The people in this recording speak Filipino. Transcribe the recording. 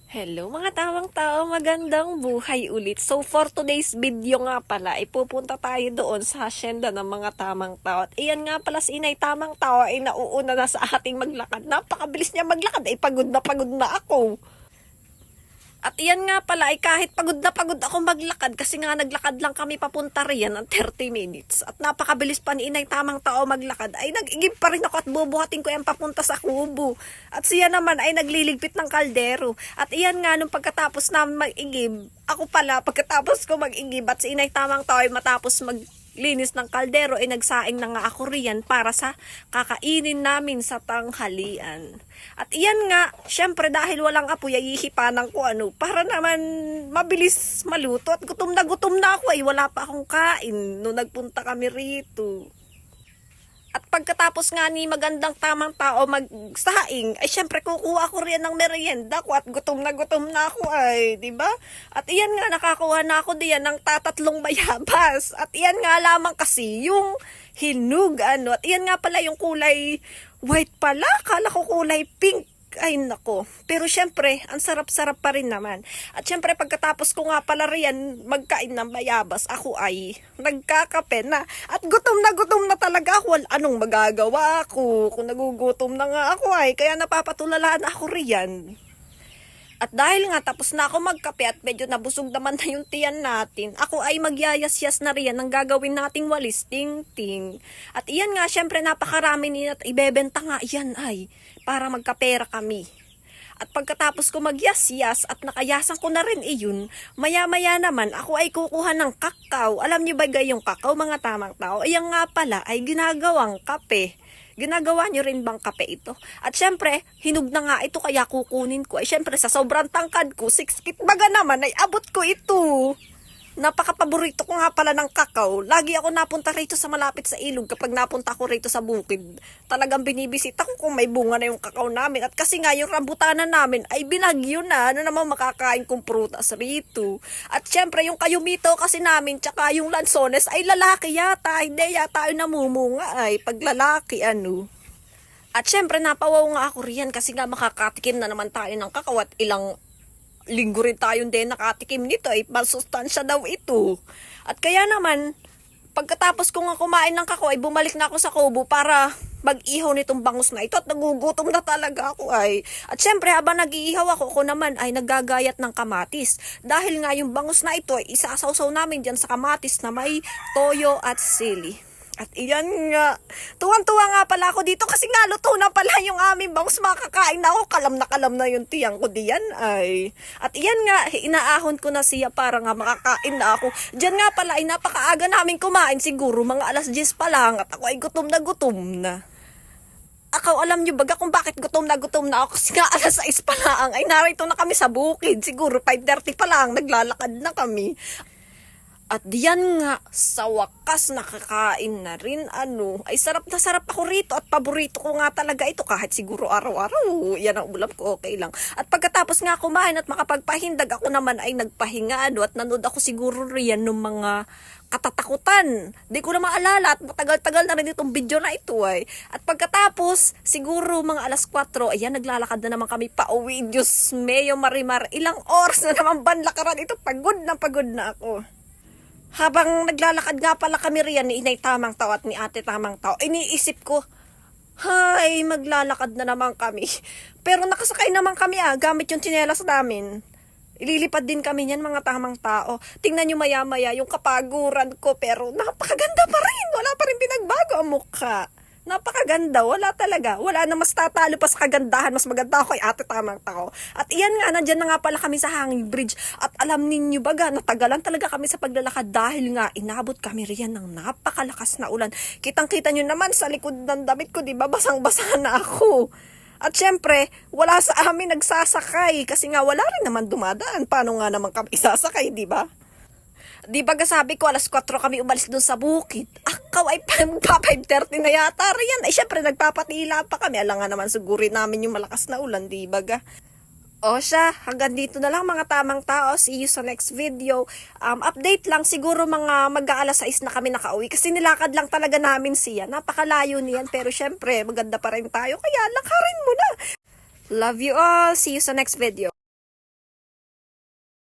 Hello mga tamang tao, magandang buhay ulit. So for today's video nga pala, ipupunta tayo doon sa hacienda ng mga tamang tao. At iyan nga pala si Inay Tamang Tao ay nauuna na sa ating maglakad. Napakabilis niya maglakad, ay pagod na ako. At iyan nga pala ay kahit pagod na pagod ako maglakad kasi nga naglakad lang kami papunta riyan ng 30 minutes. At napakabilis pa ni Inay Tamang Tao maglakad ay nag-igib pa rin ako at bubuhatin ko yan papunta sa kubo. At siya naman ay nagliligpit ng kaldero. At iyan nga nung pagkatapos namin mag-igib, ako pala pagkatapos ko mag-igib at si Inay Tamang Tao ay matapos maglinis ng kaldero ay nagsaing na nga ako riyan para sa kakainin namin sa tanghalian. At iyan nga, syempre dahil walang apoy ay hihipanan ko para naman mabilis maluto at gutom na ako ay wala pa akong kain nung nagpunta kami rito. At pagkatapos nga ni magandang tamang tao magsaing, ay syempre kukuha ko rin ng merienda ko at gutom na ako ay, di ba? At iyan nga nakakuha na ako diyan ng tatatlong bayabas. At iyan nga lamang kasi yung hinug at iyan nga pala yung kulay white pala, kala ko kulay pink. Ay nako, pero syempre ang sarap-sarap pa rin naman. At syempre pagkatapos ko nga pala riyan magkain ng bayabas, ako ay nagkakape na. At gutom na talaga ako. Anong magagawa ako kung nagugutom na nga ako ay, kaya napapatulala na ako riyan. At dahil nga tapos na ako magkape at medyo nabusog naman na yung tiyan natin, ako ay magyayas-yas na riyan ng gagawin nating walis ting-ting. At iyan nga, syempre napakarami niya at ibebenta nga iyan ay para magkapera kami. At pagkatapos ko magyas-yas at nakayasan ko na rin iyon, maya-maya naman ako ay kukuha ng kakao. Alam niyo ba yung kakao mga tamang tao? Ayan nga pala ay ginagawang kape. Ginagawa nyo rin bang kape ito? At syempre, hinug na nga ito kaya kukunin ko. Ay syempre, sa sobrang tangkad ko, 6 feet baga naman, ay abot ko ito. Napaka-paborito ko nga pala ng kakao. Lagi ako napunta rito sa malapit sa ilog kapag napunta ko rito sa bukid. Talagang binibisita ko kung may bunga na yung kakao namin. At kasi nga yung rambutanan namin ay binagyo na. Ano naman makakain kong prutas rito. At syempre yung kayumito kasi namin tsaka yung lansones ay lalaki yata. Hindi yata yung namumunga ay paglalaki At syempre napawaw nga ako riyan kasi nga makakatikim na naman tayo ng kakao at ilang linggo rin tayong din nakatikim nito ay masustansya daw ito. At kaya naman, pagkatapos ko nga kumain ng kakao ay bumalik na ako sa kubo para mag-ihaw nitong bangus na ito at nagugutom na talaga ako ay. At syempre habang nag-iihaw ako naman ay naggagayat ng kamatis. Dahil nga yung bangus na ito ay isasawsaw namin dyan sa kamatis na may toyo at sili. At iyan nga, tuwang-tuwa nga pala ako dito kasi nga luto na pala yung aming bangus, makakain na ako, kalam na yung tiyang ko diyan ay. At iyan nga, inaahon ko na siya para nga makakain na ako. Diyan nga pala ay napakaaga namin kumain, siguro mga alas 10 pa lang at ako ay gutom na. Ako, alam nyo baga kung bakit gutom na ako kasi nga alas 6 pa lang ay narito na kami sa bukid, siguro 5:30 pa lang, naglalakad na kami. At diyan nga, sa wakas nakakain na rin ay sarap na sarap ako rito at paborito ko nga talaga ito kahit siguro araw-araw, yan ang ulam ko, okay lang. At pagkatapos nga kumain at makapagpahindag ako naman ay nagpahinga at nanood ako siguro riyan ng mga katatakutan. Di ko na maalala at matagal-tagal na rin itong video na ito ay. At pagkatapos, siguro mga alas 4, ayan naglalakad na naman kami pa uwi. Diyos meyo marimar, ilang oras na naman banlakaran ito, pagod na ako. Habang naglalakad nga pala kami riyan ni Inay Tamang Tao at ni Ate Tamang Tao, iniisip ko, hay, maglalakad na naman kami. Pero nakasakay naman kami gamit yung tsinelas namin. Ililipad din kami niyan mga tamang tao. Tingnan nyo maya-maya yung kapaguran ko, pero napakaganda pa rin. Wala pa rin pinagbago ang mukha. Napakaganda, wala talaga. Wala na mas tatalo pa sa kagandahan. Mas maganda ako kay Ate Tamang Tao. At iyan nga, nandyan na nga pala kami sa hanging bridge. At alam ninyo baga, natagalan talaga kami sa paglalakad dahil nga inabot kami riyan ng napakalakas na ulan. Kitang-kita nyo naman sa likod ng damit ko, diba? Basang-basa na ako. At syempre, wala sa amin nagsasakay kasi nga wala rin naman dumadaan. Paano nga naman kami sasakay, diba? Di ba sabi ko, alas 4 kami umalis dun sa bukid. Akaw ay 5:30 na yata riyan. Ay syempre, nagpapatila pa kami. Alam nga naman, sugurin namin yung malakas na ulan, di ba ga? O siya, hanggang dito na lang mga tamang tao. See you sa next video. Update lang, siguro mga mag-aalas 6 na kami nakauwi. Kasi nilakad lang talaga namin siya. Napakalayo niyan. Pero syempre, maganda pa rin tayo. Kaya lakarin mo na. Love you all. See you sa next video.